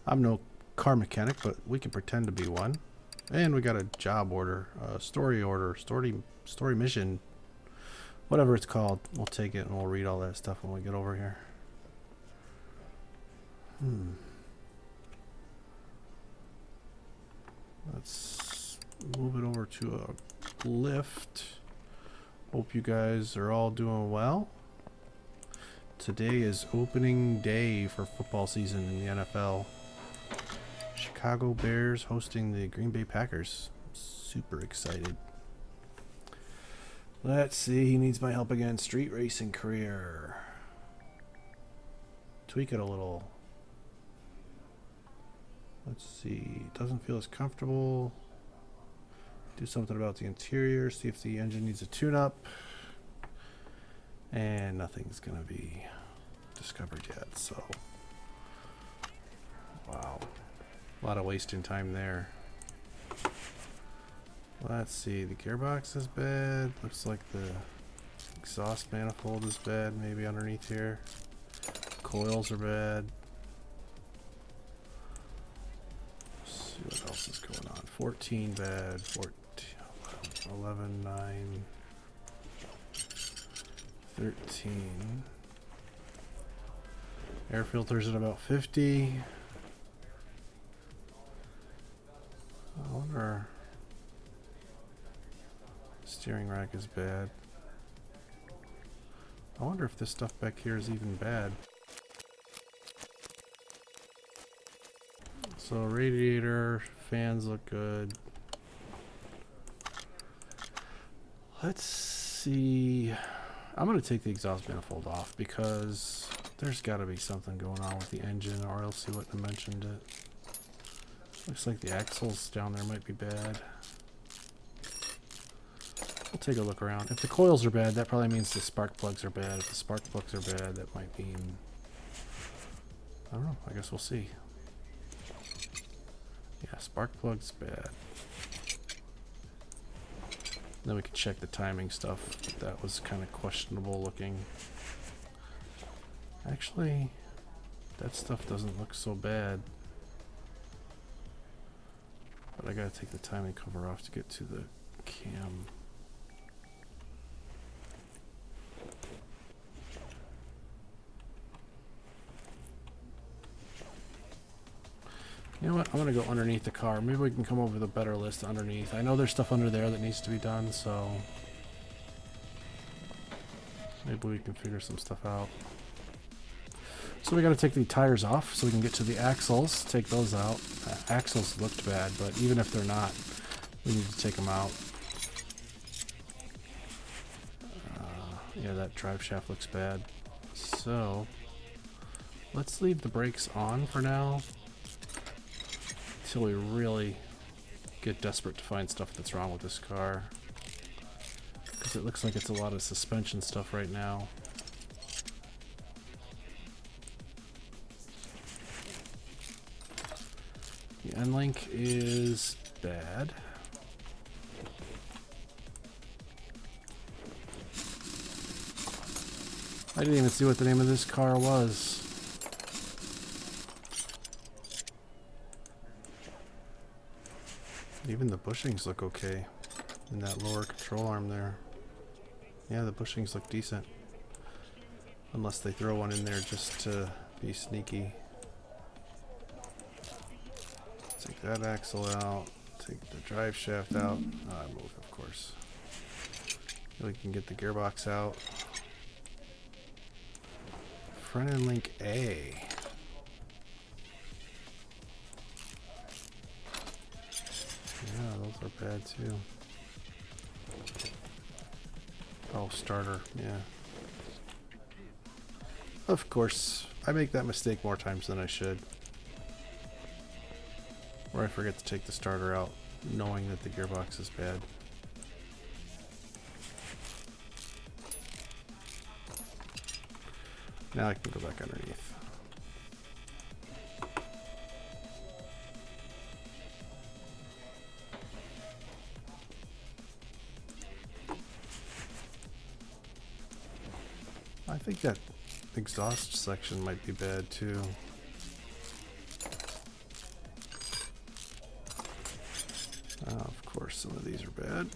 I'm no car mechanic, but we can pretend to be one. And we got a job order, story order, story mission, whatever it's called. We'll take it and we'll read all that stuff when we get over here. Let's move it over to a lift. Hope you guys are all doing well. Today is opening day for football season in the NFL. Chicago Bears hosting the Green Bay Packers. Super excited. Let's see, he needs my help again. Street racing career. Tweak it a little. Let's see, doesn't feel as comfortable. Do something about the interior, see if the engine needs a tune-up. And nothing's gonna be discovered yet, so. Wow. A lot of wasting time there. Let's see, the gearbox is bad. Looks like the exhaust manifold is bad, maybe underneath here. Coils are bad. Let's see what else is going on. 14 bad, 14, 11, 9, 13. Air filters at about 50. I wonder. Steering rack is bad. I wonder if this stuff back here is even bad. So radiator, fans look good. Let's see. I'm going to take the exhaust manifold off because there's got to be something going on with the engine, or else he wouldn't have mentioned it. Looks like the axles down there might be bad. We'll take a look around. If the coils are bad, that probably means the spark plugs are bad. If the spark plugs are bad, that might mean... I don't know. I guess we'll see. Yeah, spark plug's bad. Then we can check the timing stuff. That was kind of questionable looking. Actually, that stuff doesn't look so bad. But I gotta take the timing cover off to get to the cam. You know what? I'm gonna go underneath the car. Maybe we can come up with a better list underneath. I know there's stuff under there that needs to be done, so maybe we can figure some stuff out. So we gotta take the tires off so we can get to the axles. Take those out. Axles looked bad, but even if they're not, we need to take them out. Yeah, that drive shaft looks bad. So let's leave the brakes on for now. Until we really get desperate to find stuff that's wrong with this car. Because it looks like it's a lot of suspension stuff right now. The end link is bad. I didn't even see what the name of this car was. Even the bushings look okay in that lower control arm there. Yeah, the bushings look decent. Unless they throw one in there just to be sneaky. Take that axle out. Take the drive shaft out. I move, of course. We can get the gearbox out. Front end link A. Yeah, those are bad too. Oh, starter, yeah. Of course, I make that mistake more times than I should. Or I forget to take the starter out, knowing that the gearbox is bad. Now I can go back underneath. I think that exhaust section might be bad too. some of these are bad.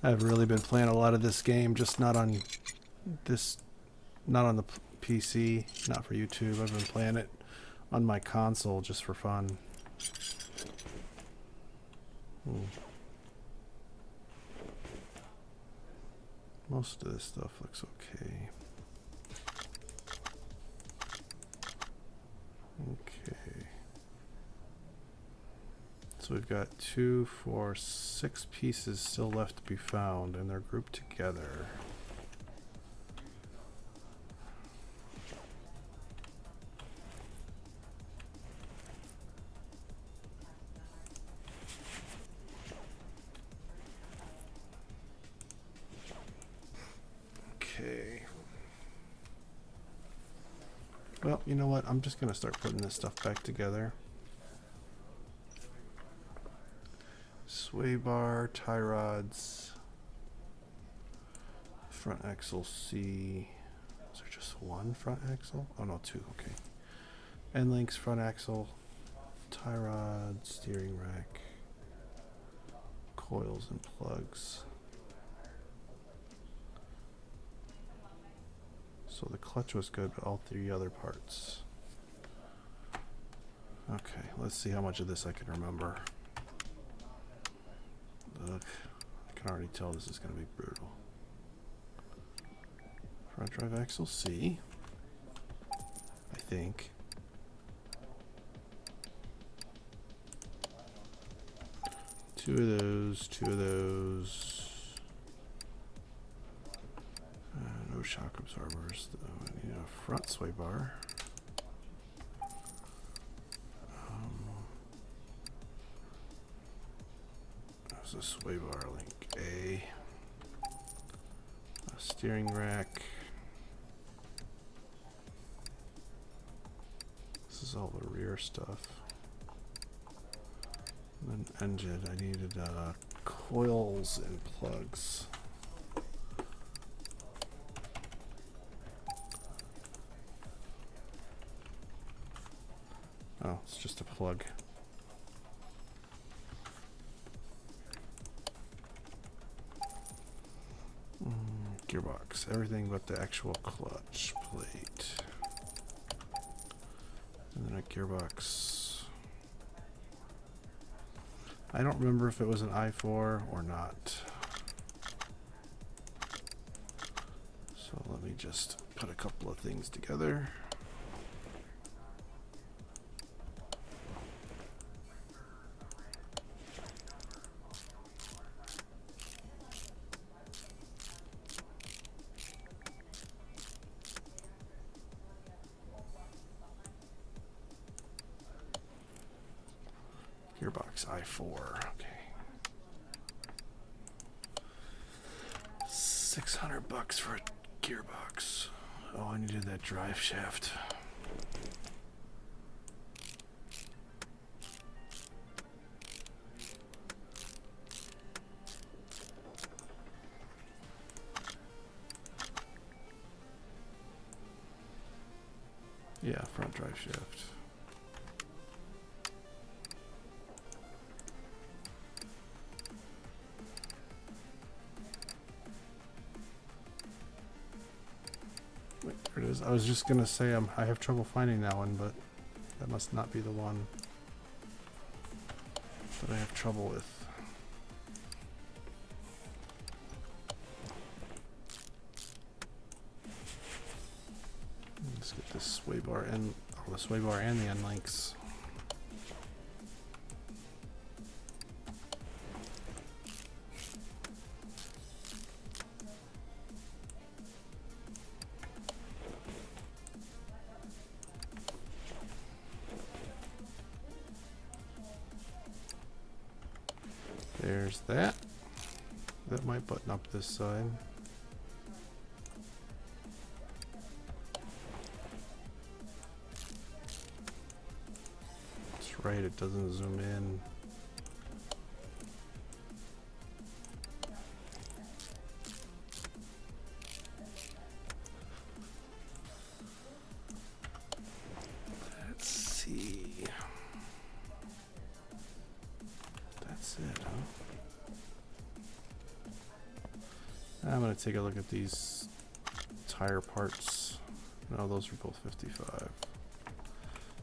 I've really been playing a lot of this game, just not on the PC, not for YouTube. I've been playing it on my console just for fun. Most of this stuff looks okay. Okay. So we've got 2, 4, 6 pieces still left to be found, and they're grouped together. Okay. Well, you know what? I'm just going to start putting this stuff back together. Sway bar, tie rods, front axle C. Is there just one front axle? Oh no, 2, okay. End links, front axle, tie rod, steering rack, coils and plugs. So the clutch was good, but all 3 other parts. Okay, let's see how much of this I can remember. Look, I can already tell this is going to be brutal. Front drive axle C, I think. Two of those. No shock absorbers. I need a front sway bar. There's a sway bar link A. A steering rack. This is all the rear stuff. And then engine, I needed coils and plugs. Oh, it's just a plug. Gearbox, everything but the actual clutch plate. And then a gearbox. I don't remember if it was an i4 or not. So let me just put a couple of things together. Gearbox i4, okay. $600 for a gearbox. Oh, I needed that drive shaft. Yeah, front drive shaft. Wait, there it is. I was just gonna say I have trouble finding that one, but that must not be the one that I have trouble with. Let's get this sway bar and the sway bar and the end links. There's that. That might button up this side. That's right, it doesn't zoom in. I'm going to take a look at these tire parts. No, those are both 55.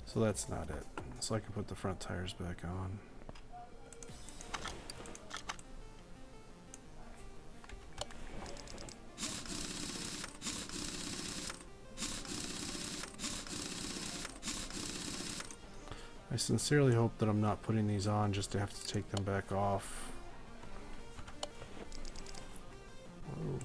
So that's not it. So I can put the front tires back on. I sincerely hope that I'm not putting these on just to have to take them back off. Whoa.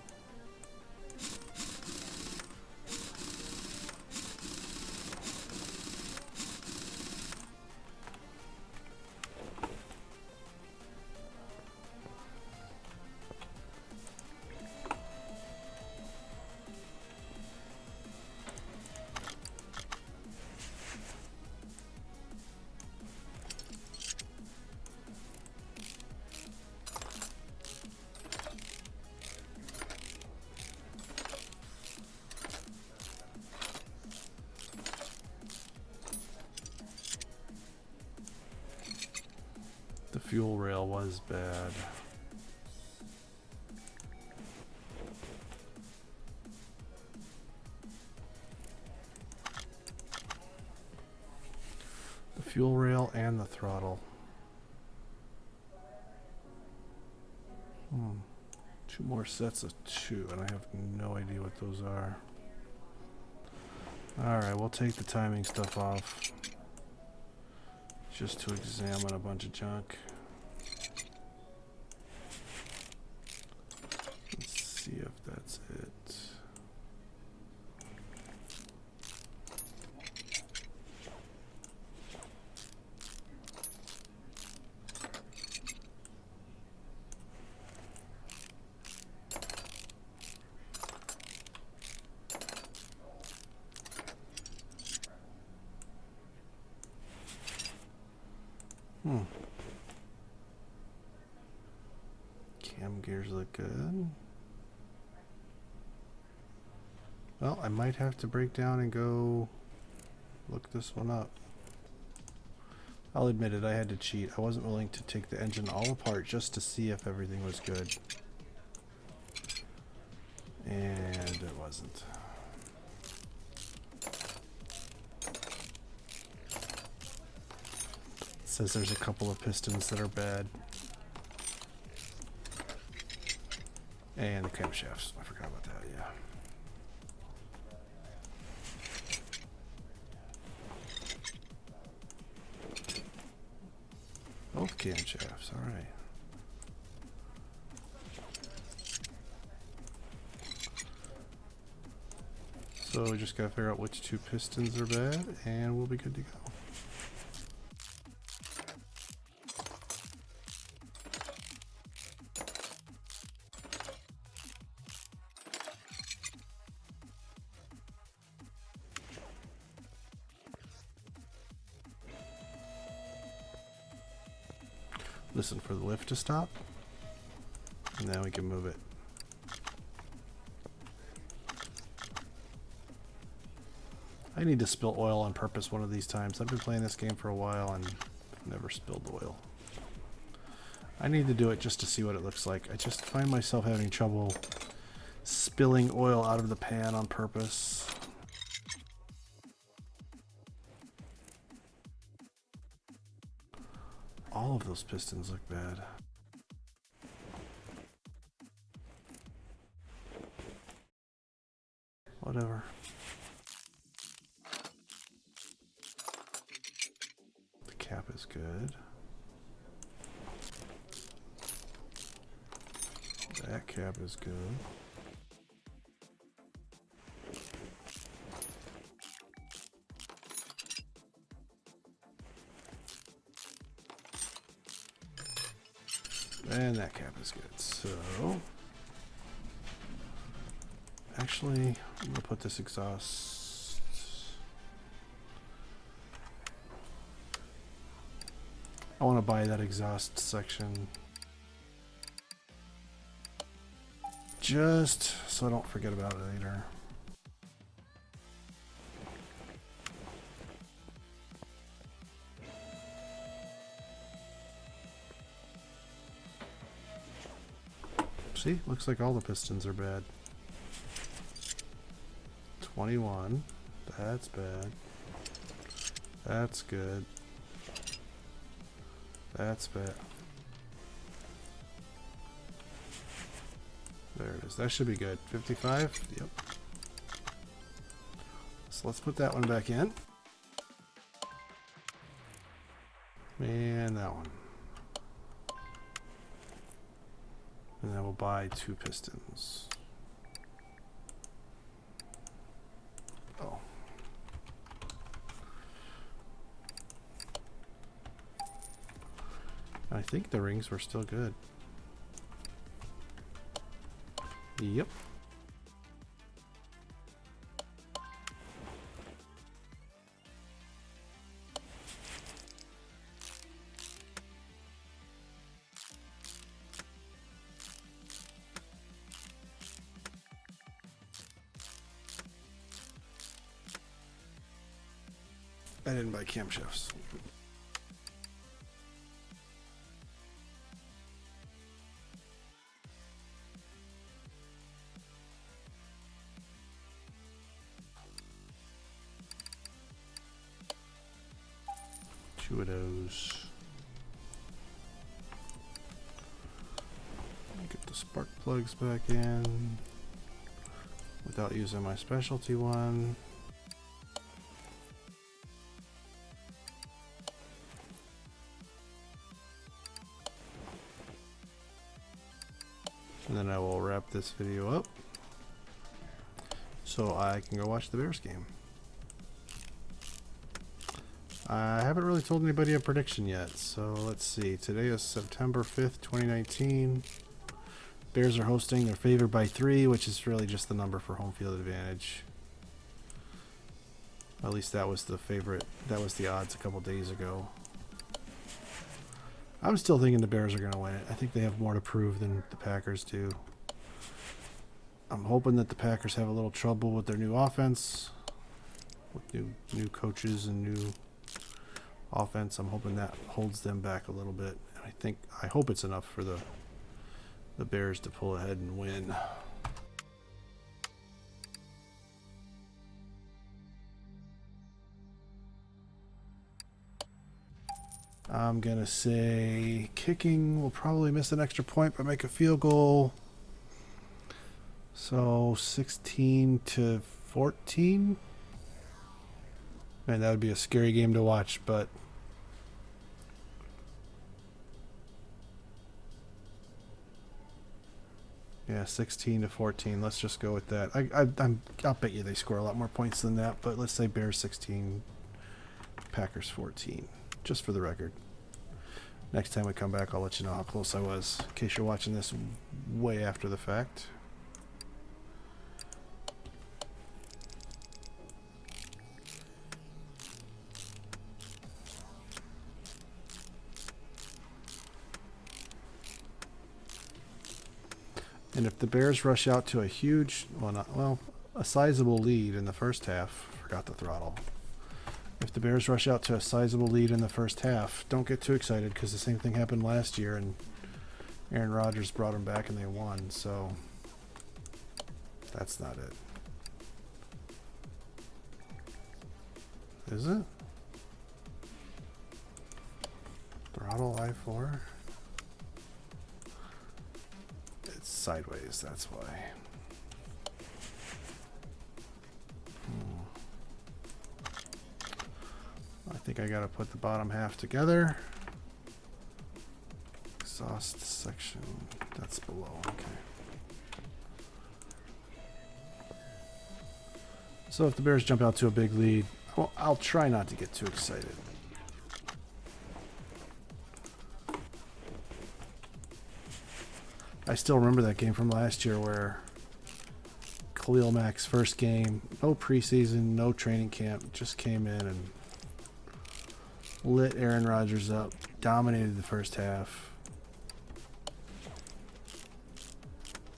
The fuel rail was bad. The fuel rail and the throttle. Two more sets of two, and I have no idea what those are. Alright, we'll take the timing stuff off. Just to examine a bunch of junk. Let's see if that's it. Cam gears look good. Well, I might have to break down and go look this one up. I'll admit it, I had to cheat. I wasn't willing to take the engine all apart just to see if everything was good. And it wasn't. It says there's a couple of pistons that are bad. And the camshafts. I forgot about that, yeah. Both camshafts, alright. So we just gotta figure out which two pistons are bad, and we'll be good to go. Listen for the lift to stop, and then we can move it. I need to spill oil on purpose one of these times. I've been playing this game for a while and never spilled oil. I need to do it just to see what it looks like. I just find myself having trouble spilling oil out of the pan on purpose. All of those pistons look bad. Whatever. The cap is good. That cap is good. And that cap is good. So, actually, I'm gonna put this exhaust. I want to buy that exhaust section just so I don't forget about it later. See, looks like all the Pistons are bad. 21. That's bad. That's good. That's bad. There it is. That should be good. 55? Yep. So let's put that one back in. And that one. And then we'll buy 2 Pistons. Oh. I think the rings were still good. Yep. I didn't buy camshafts. Two of those. Get the spark plugs back in without using my specialty one. And then I will wrap this video up so I can go watch the Bears game. I haven't really told anybody a prediction yet, so let's see. Today is September 5th, 2019. Bears are hosting. They're favored by 3, which is really just the number for home field advantage. At least that was the favorite. That was the odds a couple days ago. I'm still thinking the Bears are going to win it. I think they have more to prove than the Packers do. I'm hoping that the Packers have a little trouble with their new offense, with new coaches and new offense. I'm hoping that holds them back a little bit. I hope it's enough for the Bears to pull ahead and win. I'm going to say kicking will probably miss an extra point but make a field goal. So 16-14. Man, that would be a scary game to watch, but yeah, 16-14. Let's just go with that. I'll bet you they score a lot more points than that, but let's say Bears 16, Packers 14, just for the record. Next time we come back, I'll let you know how close I was, in case you're watching this way after the fact. And if the Bears rush out to a a sizable lead in the first half, forgot the throttle. If the Bears rush out to a sizable lead in the first half, don't get too excited because the same thing happened last year and Aaron Rodgers brought them back and they won. So that's not it. Is it? Throttle I4? It's sideways, that's why. I think I gotta put the bottom half together. Exhaust section, that's below, okay. So if the Bears jump out to a big lead, well, I'll try not to get too excited. I still remember that game from last year where Khalil Mack's first game, no preseason, no training camp, just came in and lit Aaron Rodgers up, dominated the first half.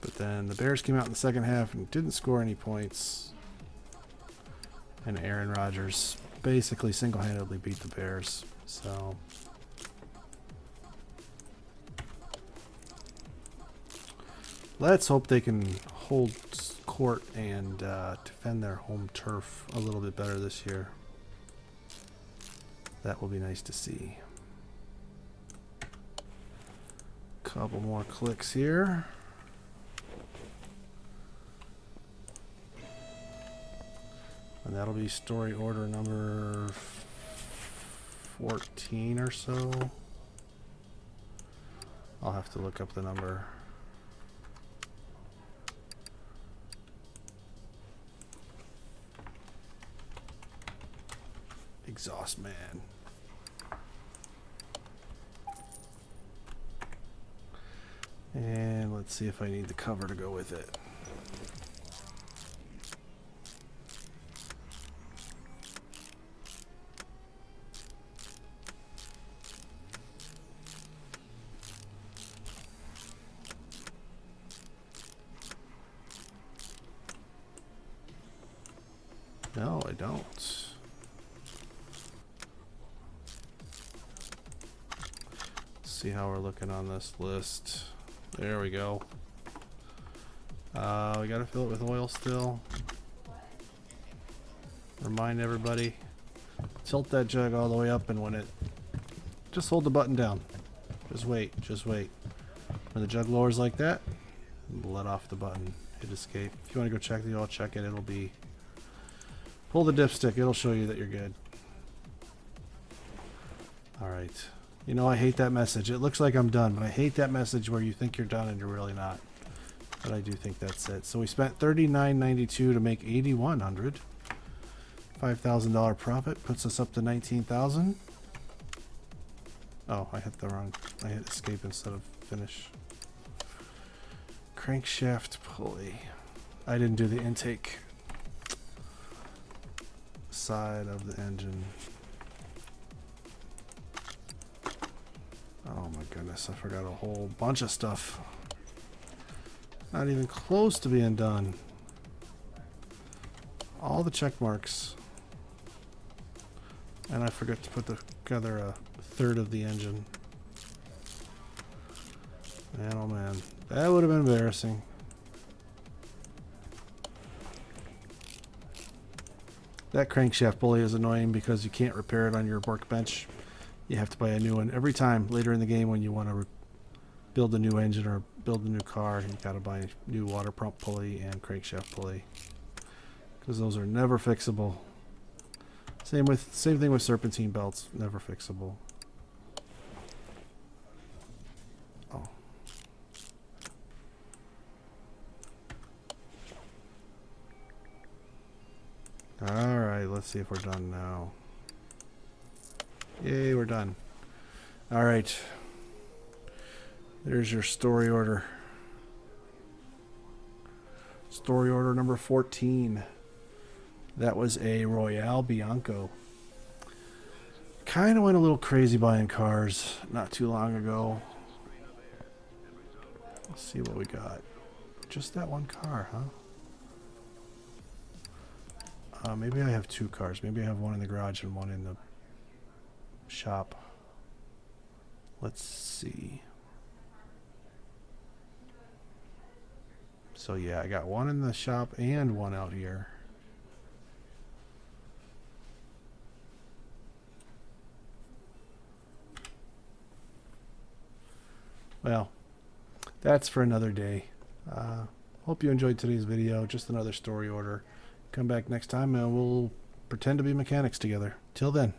But then the Bears came out in the second half and didn't score any points. And Aaron Rodgers basically single-handedly beat the Bears. So Let's hope they can hold court and defend their home turf a little bit better this year. That will be nice to see. Couple more clicks here. And that'll be story order number 14 or so. I'll have to look up the number. Exhaust man. And let's see if I need the cover to go with it. No, I don't. See how we're looking on this list. There we go. We gotta fill it with oil still. Remind everybody, tilt that jug all the way up, and when it, just hold the button down. Just wait, just wait. When the jug lowers like that, let off the button, hit escape. If you want to go check the oil, check it. It'll be, pull the dipstick, it'll show you that you're good. Alright. You know, I hate that message. It looks like I'm done, but I hate that message where you think you're done and you're really not. But I do think that's it. So we spent $39.92 to make $8,100. $5,000 profit puts us up to $19,000. Oh, I hit the wrong. I hit escape instead of finish. Crankshaft pulley. I didn't do the intake side of the engine. Oh my goodness, I forgot a whole bunch of stuff. Not even close to being done. All the check marks. And I forgot to put together a third of the engine. Man, oh man. That would have been embarrassing. That crankshaft pulley is annoying because you can't repair it on your workbench. You have to buy a new one every time later in the game when you want to build a new engine or build a new car. You got to buy a new water pump pulley and crankshaft pulley because those are never fixable. Same thing with serpentine belts, never fixable. Oh. All right, let's see if we're done now. Yay, we're done. All right. There's your story order. Story order number 14. That was a Royale Bianco. Kind of went a little crazy buying cars not too long ago. Let's see what we got. Just that one car, huh? Maybe I have two cars. Maybe I have one in the garage and one in the shop. Let's see. So yeah, I got one in the shop and one out here. Well, that's for another day. Hope you enjoyed today's video. Just another story order. Come back next time and we'll pretend to be mechanics together. Till then.